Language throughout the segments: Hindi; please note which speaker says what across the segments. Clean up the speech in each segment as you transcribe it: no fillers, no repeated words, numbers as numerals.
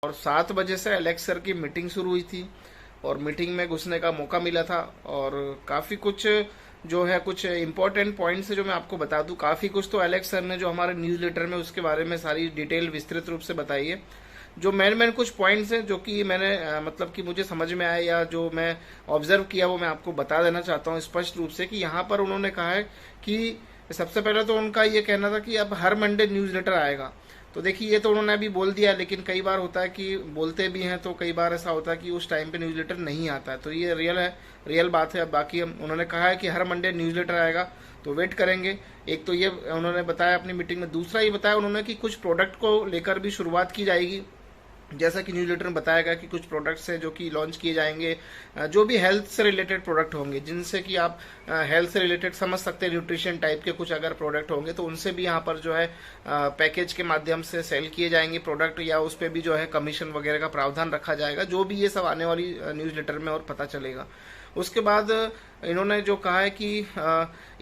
Speaker 1: और 7 बजे से एलेक्स सर की मीटिंग शुरू हुई थी और मीटिंग में घुसने का मौका मिला था और काफ़ी कुछ जो है कुछ इंपॉर्टेंट पॉइंट्स है जो मैं आपको बता दूं। काफ़ी कुछ तो एलेक्स सर ने जो हमारे न्यूज़ लेटर में उसके बारे में सारी डिटेल विस्तृत रूप से बताई है। जो मेन कुछ पॉइंट्स हैं जो कि मैंने मतलब कि मुझे समझ में आए या जो मैं ऑब्जर्व किया वो मैं आपको बता देना चाहता हूँ स्पष्ट रूप से कि यहाँ पर उन्होंने कहा है कि सबसे पहले तो उनका ये कहना था कि अब हर मंडे न्यूज़ लेटर आएगा। तो देखिए ये तो उन्होंने अभी बोल दिया, लेकिन कई बार होता है कि बोलते भी हैं तो कई बार ऐसा होता है कि उस टाइम पे न्यूज़ लेटर नहीं आता है। तो ये रियल है, रियल बात है। बाकी उन्होंने कहा है कि हर मंडे न्यूज़ लेटर आएगा, तो वेट करेंगे। एक तो ये उन्होंने बताया अपनी मीटिंग में। दूसरा ये बताया उन्होंने कि कुछ प्रोडक्ट को लेकर भी शुरुआत की जाएगी, जैसा कि न्यूज़लेटर में बताया गया कि कुछ प्रोडक्ट्स हैं जो कि लॉन्च किए जाएंगे, जो भी हेल्थ से रिलेटेड प्रोडक्ट होंगे, जिनसे कि आप हेल्थ से रिलेटेड समझ सकते हैं, न्यूट्रिशन टाइप के कुछ अगर प्रोडक्ट होंगे तो उनसे भी यहाँ पर जो है पैकेज के माध्यम से सेल किए जाएंगे प्रोडक्ट, या उस पर भी जो है कमीशन वगैरह का प्रावधान रखा जाएगा। जो भी ये सब आने वाली न्यूज़लेटर में और पता चलेगा। उसके बाद इन्होंने जो कहा है कि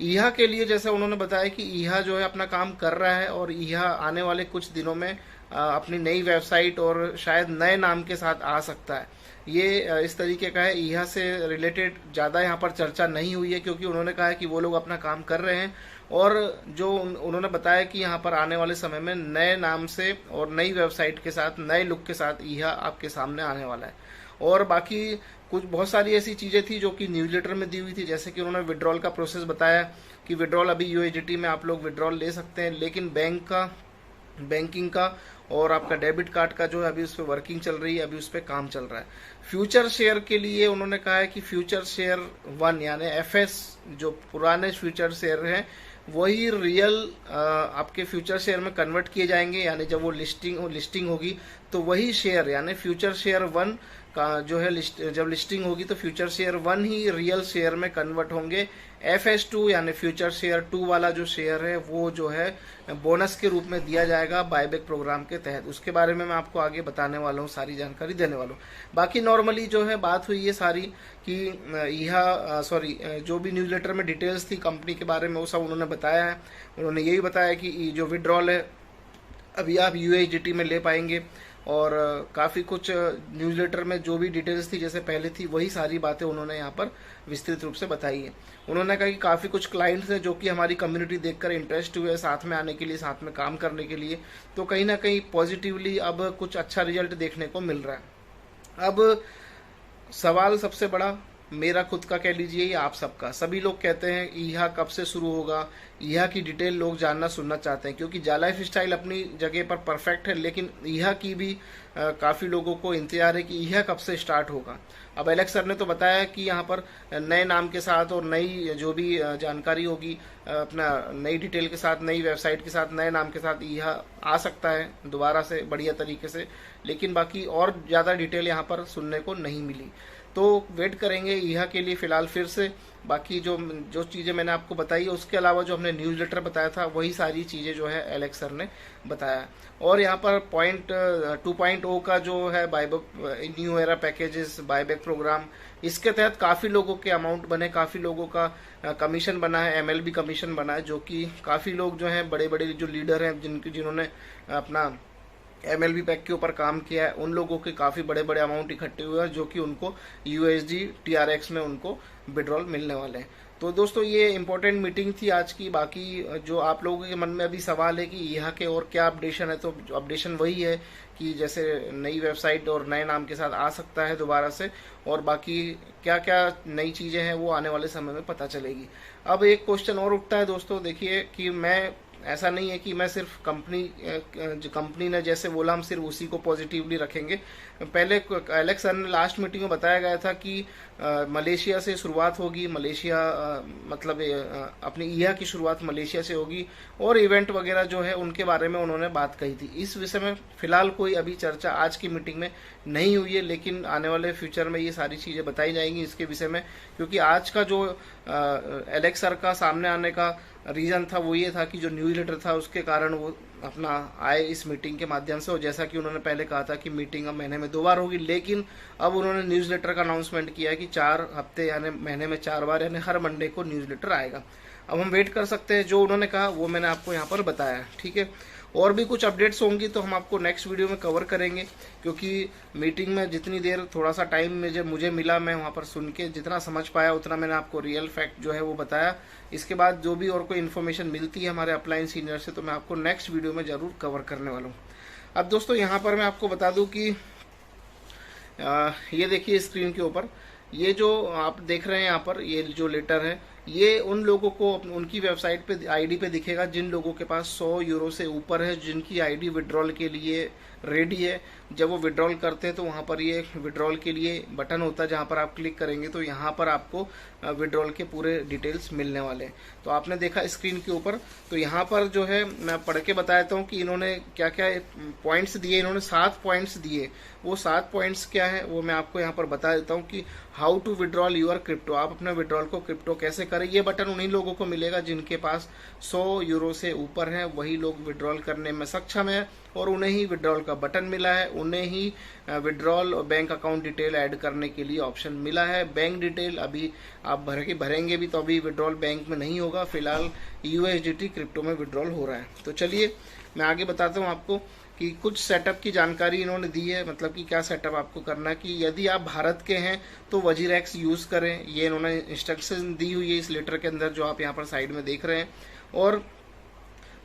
Speaker 1: ईहा के लिए, जैसे उन्होंने बताया कि ईहा जो है अपना काम कर रहा है और ईहा आने वाले कुछ दिनों में अपनी नई वेबसाइट और शायद नए नाम के साथ आ सकता है। ये इस तरीके का है। ईहा से रिलेटेड ज़्यादा यहाँ पर चर्चा नहीं हुई है, क्योंकि उन्होंने कहा है कि वो लोग अपना काम कर रहे हैं और जो उन्होंने बताया कि यहाँ पर आने वाले समय में नए नाम से और नई वेबसाइट के साथ, नए लुक के साथ ईहा आपके सामने आने वाला है। और बाकी कुछ बहुत सारी ऐसी चीज़ें थी जो कि न्यूज़लेटर में दी हुई थी, जैसे कि उन्होंने विड्रॉल का प्रोसेस बताया कि विड्रॉल अभी यूएसडीटी में आप लोग विड्रॉल ले सकते हैं, लेकिन बैंकिंग का और आपका डेबिट कार्ड का जो है अभी उस पर वर्किंग चल रही है, अभी उस पर काम चल रहा है। फ्यूचर शेयर के लिए उन्होंने कहा है कि फ्यूचर शेयर 1 यानी एफएस, जो पुराने फ्यूचर शेयर हैं वही रियल आपके फ्यूचर शेयर में कन्वर्ट किए जाएंगे, यानी जब वो लिस्टिंग होगी तो वही शेयर यानी फ्यूचर शेयर 1 का जो है जब लिस्टिंग होगी तो फ्यूचर शेयर 1 ही रियल शेयर में कन्वर्ट होंगे। FS2 यानी फ्यूचर शेयर 2 वाला जो शेयर है वो जो है बोनस के रूप में दिया जाएगा बायबैक प्रोग्राम के तहत। उसके बारे में मैं आपको आगे बताने वाला हूँ, सारी जानकारी देने वाला हूँ। बाकी नॉर्मली जो है बात हुई है सारी कि यह जो भी न्यूज़लेटर में डिटेल्स थी कंपनी के बारे में वो सब उन्होंने बताया है। उन्होंने यही बताया कि जो विड्रॉल है अभी आप USDT में ले पाएंगे, और काफ़ी कुछ न्यूज़लेटर में जो भी डिटेल्स थी जैसे पहले थी वही सारी बातें उन्होंने यहाँ पर विस्तृत रूप से बताई है। उन्होंने कहा कि काफ़ी कुछ क्लाइंट्स हैं जो कि हमारी कम्युनिटी देखकर इंटरेस्ट हुए साथ में आने के लिए, साथ में काम करने के लिए, तो कहीं ना कहीं पॉजिटिवली अब कुछ अच्छा रिजल्ट देखने को मिल रहा है। अब सवाल सबसे बड़ा मेरा खुद का कह लीजिए या आप सबका, सभी लोग कहते हैं ईहा कब से शुरू होगा, ईहा की डिटेल लोग जानना सुनना चाहते हैं, क्योंकि जा लाइफ स्टाइल अपनी जगह पर परफेक्ट है, लेकिन ईहा की भी काफ़ी लोगों को इंतजार है कि ईहा कब से स्टार्ट होगा। अब एलेक्स सर ने तो बताया कि यहाँ पर नए नाम के साथ और नई जो भी जानकारी होगी, अपना नई डिटेल के साथ, नई वेबसाइट के साथ, नए नाम के साथ ईहा आ सकता है दोबारा से बढ़िया तरीके से, लेकिन बाकी और ज़्यादा डिटेल यहाँ पर सुनने को नहीं मिली। तो वेट करेंगे ईहा के लिए फ़िलहाल फिर से। बाकी जो चीज़ें मैंने आपको बताई उसके अलावा जो हमने न्यूज़लेटर बताया था वही सारी चीज़ें जो है एलेक्स सर ने बताया। और यहाँ पर पॉइंट 2.0 का जो है buyback new era packages buyback program, इसके तहत काफ़ी लोगों के अमाउंट बने, काफ़ी लोगों का कमीशन बना है, MLB कमीशन बना है, जो कि काफ़ी लोग जो हैं बड़े बड़े जो लीडर हैं जिन्होंने अपना MLB पैक के ऊपर काम किया है, उन लोगों के काफ़ी बड़े बड़े अमाउंट इकट्ठे हुए हैं जो कि उनको USD TRX में उनको विड्रॉल मिलने वाले हैं। तो दोस्तों ये इंपॉर्टेंट मीटिंग थी आज की। बाकी जो आप लोगों के मन में अभी सवाल है कि यहाँ के और क्या अपडेशन है, तो अपडेशन वही है कि जैसे नई वेबसाइट और नए नाम के साथ आ सकता है दोबारा से, और बाकी क्या क्या नई चीज़ें हैं वो आने वाले समय में पता चलेगी। अब एक क्वेश्चन और उठता है दोस्तों, देखिए कि मैं ऐसा नहीं है कि मैं सिर्फ कंपनी ने जैसे बोला हम सिर्फ उसी को पॉजिटिवली रखेंगे। पहले एलेक्स सर ने लास्ट मीटिंग में बताया गया था कि मलेशिया से शुरुआत होगी, मलेशिया मतलब अपनी ईहा की शुरुआत मलेशिया से होगी, और इवेंट वगैरह जो है उनके बारे में उन्होंने बात कही थी। इस विषय में फिलहाल कोई अभी चर्चा आज की मीटिंग में नहीं हुई है, लेकिन आने वाले फ्यूचर में ये सारी चीज़ें बताई जाएंगी इसके विषय में, क्योंकि आज का जो एलेक्स सर का सामने आने का रीज़न था वो ये था कि जो न्यूज़लेटर था उसके कारण वो अपना आए इस मीटिंग के माध्यम से। और जैसा कि उन्होंने पहले कहा था कि मीटिंग अब महीने में 2 बार होगी, लेकिन अब उन्होंने न्यूज़लेटर का अनाउंसमेंट किया है कि 4 हफ्ते यानी महीने में 4 बार यानी हर मंडे को न्यूज़लेटर आएगा। अब हम वेट कर सकते हैं, जो उन्होंने कहा वो मैंने आपको यहाँ पर बताया, ठीक है। और भी कुछ अपडेट्स होंगी तो हम आपको नेक्स्ट वीडियो में कवर करेंगे, क्योंकि मीटिंग में जितनी देर थोड़ा सा टाइम मुझे मिला, मैं वहाँ पर सुन के जितना समझ पाया उतना मैंने आपको रियल फैक्ट जो है वो बताया। इसके बाद जो भी और कोई इन्फॉर्मेशन मिलती है हमारे अपलाइन सीनियर से तो मैं आपको नेक्स्ट वीडियो में ज़रूर कवर करने वाला हूँ। अब दोस्तों यहाँ पर मैं आपको बता दूँ कि ये देखिए स्क्रीन के ऊपर ये जो आप देख रहे हैं यहाँ पर ये जो लेटर है, ये उन लोगों को उनकी वेबसाइट पे आईडी पे दिखेगा जिन लोगों के पास 100 यूरो से ऊपर है, जिनकी आईडी विड्रॉल के लिए रेडी है। जब वो विड्रॉल करते हैं तो वहाँ पर ये विड्रॉल के लिए बटन होता है, जहाँ पर आप क्लिक करेंगे तो यहाँ पर आपको विड्रॉल के पूरे डिटेल्स मिलने वाले हैं। तो आपने देखा स्क्रीन के ऊपर, तो यहाँ पर जो है मैं पढ़ के बता देता हूँ कि इन्होंने क्या क्या पॉइंट्स दिए। इन्होंने 7 पॉइंट्स दिए। वो 7 पॉइंट्स क्या है वो मैं आपको यहाँ पर बता देता हूँ कि how to withdrawal your crypto, आप अपने विड्रॉल को क्रिप्टो कैसे करें। ये बटन उन्हीं लोगों को मिलेगा जिनके पास 100 यूरो से ऊपर है, वही लोग विड्रॉल करने में सक्षम है और उन्हें ही विड्रॉल का बटन मिला है, उन्हें ही विड्रॉल और बैंक अकाउंट डिटेल ऐड करने के लिए ऑप्शन मिला है। बैंक डिटेल अभी आप भरेंगे भी तो अभी विड्रॉल बैंक में नहीं होगा, फिलहाल USDT क्रिप्टो में विड्रॉल हो रहा है। तो चलिए मैं आगे बताता हूँ आपको कि कुछ सेटअप की जानकारी इन्होंने दी है, मतलब कि क्या सेटअप आपको करना है। कि यदि आप भारत के हैं तो वजीरेक्स यूज़ करें, ये इन्होंने इंस्ट्रक्शन दी हुई है इस लेटर के अंदर जो आप यहाँ पर साइड में देख रहे हैं, और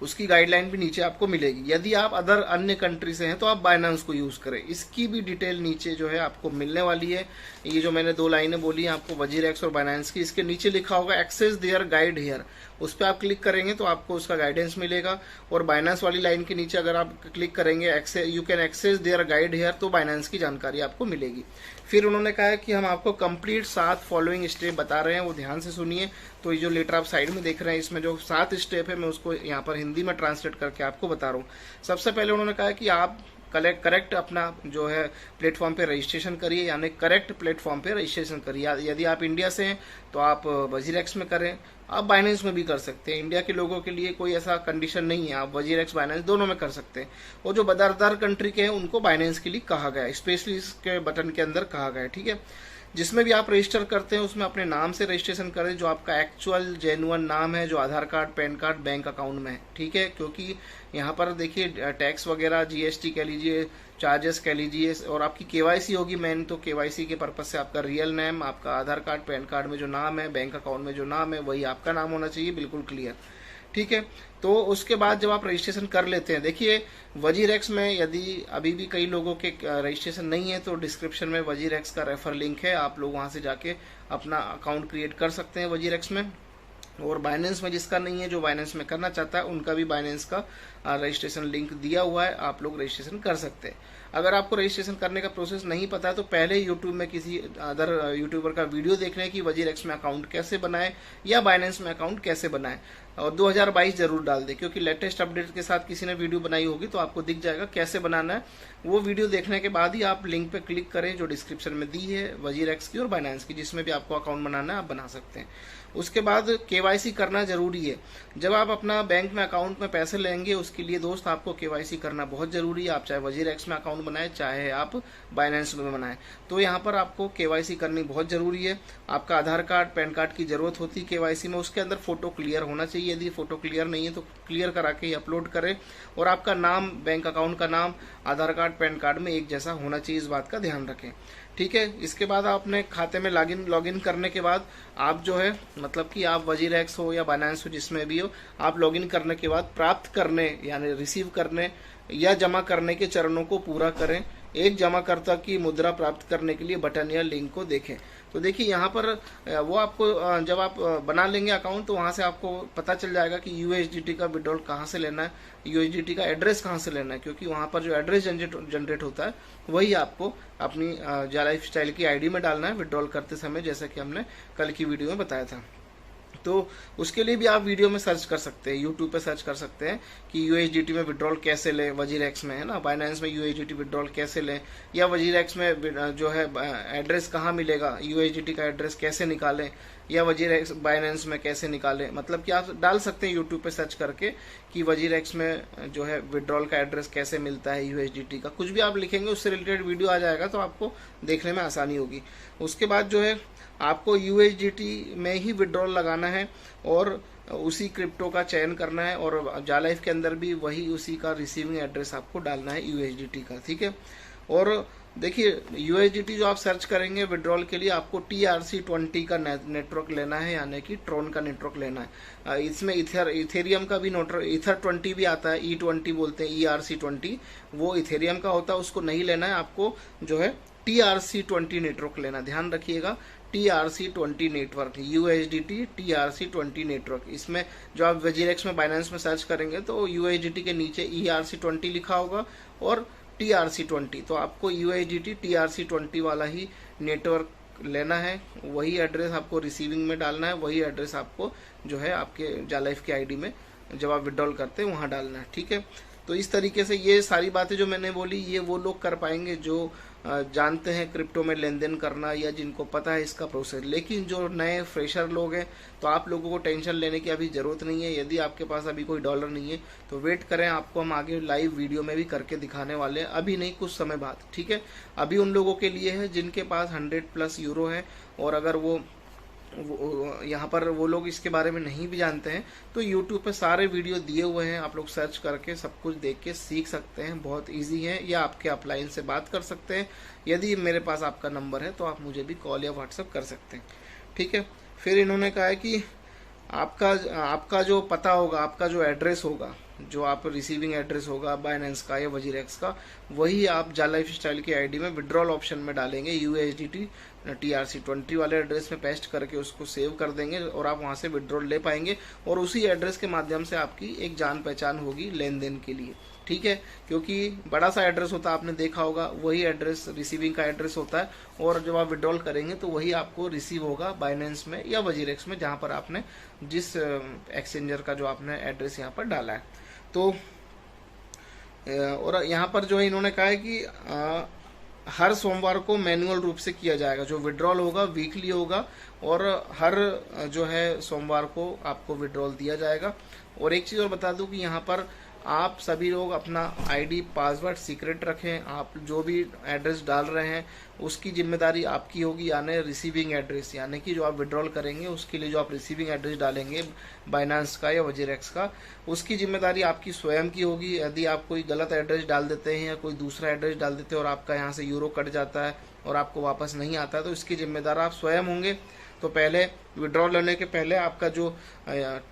Speaker 1: उसकी गाइडलाइन भी नीचे आपको मिलेगी। यदि आप अदर अन्य कंट्री से हैं तो आप बाइनेंस को यूज़ करें, इसकी भी डिटेल नीचे जो है आपको मिलने वाली है। ये जो मैंने 2 लाइनें बोली हैं आपको वजीरेक्स और बाइनेंस की, इसके नीचे लिखा होगा एक्सेस देयर गाइड हियर, उस पर आप क्लिक करेंगे तो आपको उसका गाइडेंस मिलेगा। और बाइनेंस वाली लाइन के नीचे अगर आप क्लिक करेंगे you can access there guide here, तो बाइनेंस की जानकारी आपको मिलेगी। फिर उन्होंने कहा है कि हम आपको कंप्लीट 7 फॉलोइंग स्टेप बता रहे हैं, वो ध्यान से सुनिए। तो ये जो लेटर आप साइड में देख रहे हैं इसमें जो 7 स्टेप है मैं उसको यहाँ पर हिंदी में ट्रांसलेट करके आपको बता रहा हूँ। सबसे पहले उन्होंने कहा कि आप करेक्ट अपना जो है प्लेटफॉर्म पे रजिस्ट्रेशन करिए, यानी करेक्ट प्लेटफॉर्म पे रजिस्ट्रेशन करिए। यदि आप इंडिया से हैं तो आप वजीरेक्स में करें, आप बाइनेंस में भी कर सकते हैं। इंडिया के लोगों के लिए कोई ऐसा कंडीशन नहीं है, आप वजीरेक्स बाइनेंस दोनों में कर सकते हैं। और जो अदर कंट्री के हैं उनको बाइनेंस के लिए कहा गया है, स्पेशली इसके बटन के अंदर कहा गया है, ठीक है। जिसमें भी आप रजिस्टर करते हैं उसमें अपने नाम से रजिस्ट्रेशन करें, जो आपका एक्चुअल जेन्युइन नाम है, जो Aadhaar card, PAN card, bank account में है, ठीक है। क्योंकि यहाँ पर देखिए टैक्स वगैरह, GST कह लीजिए, चार्जेस कह लीजिए, और आपकी KYC होगी मेन, तो KYC के पर्पज से आपका रियल नेम, आपका आधार कार्ड, पैन कार्ड में जो नाम है, बैंक अकाउंट में जो नाम है वही आपका नाम होना चाहिए, बिल्कुल क्लियर, ठीक है। तो उसके बाद जब आप रजिस्ट्रेशन कर लेते हैं, देखिए वजीरेक्स में यदि अभी भी कई लोगों के रजिस्ट्रेशन नहीं है तो डिस्क्रिप्शन में वजीरेक्स का रेफर लिंक है, आप लोग वहां से जाके अपना अकाउंट क्रिएट कर सकते हैं वजीरेक्स में। और बाइनेंस में जिसका नहीं है, जो बाइनेंस में करना चाहता है, उनका भी बाइनेंस का रजिस्ट्रेशन लिंक दिया हुआ है, आप लोग रजिस्ट्रेशन कर सकते हैं। अगर आपको रजिस्ट्रेशन करने का प्रोसेस नहीं पता है तो पहले यूट्यूब में किसी अदर यूट्यूबर का वीडियो देख लें कि वजीरेक्स में अकाउंट कैसे बनाएं या बाइनेंस में अकाउंट कैसे बनाएं, और 2022 जरूर डाल दें, क्योंकि लेटेस्ट अपडेट के साथ किसी ने वीडियो बनाई होगी तो आपको दिख जाएगा कैसे बनाना है। वो वीडियो देखने के बाद ही आप लिंक पे क्लिक करें जो डिस्क्रिप्शन में दी है वजीरेक्स की और बाइनेंस की, जिसमें भी आपको अकाउंट बनाना है आप बना सकते हैं। उसके बाद KYC करना जरूरी है। जब आप अपना बैंक में अकाउंट में पैसे लेंगे उसके लिए दोस्त आपको KYC करना बहुत जरूरी है। आप चाहे वजीरेक्स में अकाउंट बनाए चाहे आप बाइनेंस में बनाए, तो यहाँ पर आपको KYC करनी बहुत जरूरी है। आपका आधार कार्ड, पैन कार्ड की जरूरत होती है KYC में, उसके अंदर फोटो क्लियर होना चाहिए। यदि फोटो क्लियर नहीं है तो क्लियर करा के ही अपलोड करें। और आपका नाम, बैंक अकाउंट का नाम आधार कार्ड, पैन कार्ड में एक जैसा होना चाहिए, इस बात का ध्यान रखें, ठीक है। इसके बाद आप अपने खाते में लॉगिन करने के बाद आप जो है, मतलब कि आप वजीरेक्स हो या बाइनेंस हो, जिसमें भी हो, आप लॉगिन करने के बाद प्राप्त करने यानी रिसीव करने या जमा करने के चरणों को पूरा करें। एक जमाकर्ता की मुद्रा प्राप्त करने के लिए बटन या लिंक को देखें। तो देखिए यहाँ पर वो आपको जब आप बना लेंगे अकाउंट तो वहाँ से आपको पता चल जाएगा कि USDT का विड्रॉल कहाँ से लेना है, USDT का एड्रेस कहाँ से लेना है, क्योंकि वहाँ पर जो एड्रेस जनरेट होता है वही आपको अपनी लाइफ स्टाइल की ID में डालना है विड्रॉल करते समय, जैसा कि हमने कल की वीडियो में बताया था। तो उसके लिए भी आप वीडियो में सर्च कर सकते हैं, यूट्यूब पे सर्च कर सकते हैं कि USDT में विड्रॉल कैसे लें, वजीरेक्स में है ना, बाइनेंस में USDT विड्रॉल कैसे लें, या वजीरेक्स में जो है एड्रेस कहाँ मिलेगा, USDT का एड्रेस कैसे निकालें, या वजीरेक्स बाइनेंस में कैसे निकालें। मतलब कि आप डाल सकते हैं यूट्यूब पे सर्च करके कि वजीरेक्स में जो है विड्रॉल का एड्रेस कैसे मिलता है, USDT का कुछ भी आप लिखेंगे उससे रिलेटेड वीडियो आ जाएगा, तो आपको देखने में आसानी होगी। उसके बाद जो है आपको USDT में ही विड्रॉल लगाना है, और उसी क्रिप्टो का चयन करना है और जालाइफ के अंदर भी वही उसी का रिसीविंग एड्रेस आपको डालना है USDT का, ठीक है। और देखिए USDT जो आप सर्च करेंगे विड्रॉल के लिए, आपको TRC20 का नेटवर्क लेना है, यानी कि ट्रोन का नेटवर्क लेना है। इसमें इथेरियम का भी ईथर 20 भी आता है, E20 बोलते हैं, ERC20, वो इथेरियम का होता है, उसको नहीं लेना है, आपको जो है TRC20 नेटवर्क लेना। ध्यान रखिएगा, TRC20 network, USDT TRC20 network. इसमें जो आप वजीरेक्स में, बाइनेंस में सर्च करेंगे तो USDT के नीचे ERC20 लिखा होगा और TRC20, तो आपको USDT TRC20 वाला ही नेटवर्क लेना है। वही एड्रेस आपको रिसीविंग में डालना है, वही एड्रेस आपको जो है आपके जालाइफ के आईडी में जब आप विड्रॉल करते हैं वहाँ डालना है, ठीक है। तो इस तरीके से ये सारी बातें जो मैंने बोली, ये वो लोग कर पाएंगे जो जानते हैं क्रिप्टो में लेन देन करना, या जिनको पता है इसका प्रोसेस। लेकिन जो नए फ्रेशर लोग हैं, तो आप लोगों को टेंशन लेने की अभी ज़रूरत नहीं है। यदि आपके पास अभी कोई डॉलर नहीं है तो वेट करें, आपको हम आगे लाइव वीडियो में भी करके दिखाने वाले हैं, अभी नहीं, कुछ समय बाद, ठीक है। अभी उन लोगों के लिए है जिनके पास 100+ यूरो है, और अगर वो यहाँ पर वो लोग इसके बारे में नहीं भी जानते हैं तो YouTube पे सारे वीडियो दिए हुए हैं, आप लोग सर्च करके सब कुछ देख के सीख सकते हैं, बहुत इजी है। या आपके अपलाइन से बात कर सकते हैं, यदि मेरे पास आपका नंबर है तो आप मुझे भी कॉल या व्हाट्सएप कर सकते हैं, ठीक है। फिर इन्होंने कहा है कि आपका जो पता होगा, आपका जो एड्रेस होगा, जो आप रिसीविंग एड्रेस होगा बाइनेंस का या वजीरेक्स का, वही आप जालाइफ स्टाइल की आईडी में विड्रॉल ऑप्शन में डालेंगे, USDT TRC20 वाले एड्रेस में पेस्ट करके उसको सेव कर देंगे और आप वहां से विड्रॉल ले पाएंगे। और उसी एड्रेस के माध्यम से आपकी एक जान पहचान होगी लेन देन के लिए, ठीक है। क्योंकि बड़ा सा एड्रेस होता है, आपने देखा होगा, वही एड्रेस रिसीविंग का एड्रेस होता है, और जब आप विड्रॉल करेंगे तो वही आपको रिसीव होगा बाइनेंस में या वजीरेक्स में, जहां पर आपने जिस एक्सचेंजर का जो आपने एड्रेस यहाँ पर डाला है। तो और यहाँ पर जो है इन्होंने कहा है कि हर सोमवार को मैनुअल रूप से किया जाएगा, जो विड्रॉल होगा वीकली होगा, और हर जो है सोमवार को आपको विड्रॉल दिया जाएगा। और एक चीज़ और बता दूं कि यहाँ पर आप सभी लोग अपना आईडी पासवर्ड सीक्रेट रखें। आप जो भी एड्रेस डाल रहे हैं उसकी जिम्मेदारी आपकी होगी, यानी रिसीविंग एड्रेस, यानी कि जो आप विड्रॉल करेंगे उसके लिए जो आप रिसीविंग एड्रेस डालेंगे बाइनेंस का या वजीरेक्स का, उसकी जिम्मेदारी आपकी स्वयं की होगी। यदि आप कोई गलत एड्रेस डाल देते हैं या कोई दूसरा एड्रेस डाल देते हैं और आपका यहाँ से यूरो कट जाता है और आपको वापस नहीं आता है, तो इसकी जिम्मेदार आप स्वयं होंगे। तो पहले विड्रॉल लेने के पहले आपका जो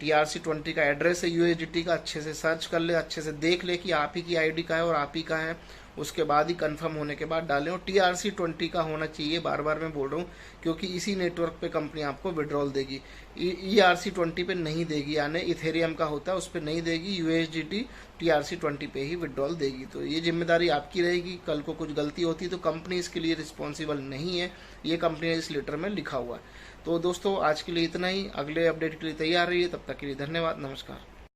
Speaker 1: TRC20 का एड्रेस है USDT का, अच्छे से सर्च कर ले, अच्छे से देख ले कि आप ही की आईडी का है और आप ही का है, उसके बाद ही कंफर्म होने के बाद डालें। और TRC20 का होना चाहिए, बार बार मैं बोल रहा हूँ, क्योंकि इसी नेटवर्क पे कंपनी आपको विड्रॉल देगी, ERC20 पे नहीं देगी, यानी इथेरियम का होता है उस पर नहीं देगी, USDT TRC20 पे ही विड्रॉल देगी। तो ये जिम्मेदारी आपकी रहेगी, कल को कुछ गलती होती तो कंपनी इसके लिए रिस्पॉन्सिबल नहीं है, ये कंपनी ने इस लेटर में लिखा हुआ है। तो दोस्तों आज के लिए इतना ही, अगले अपडेट के लिए तैयार रहिए, तब तक के लिए धन्यवाद, नमस्कार।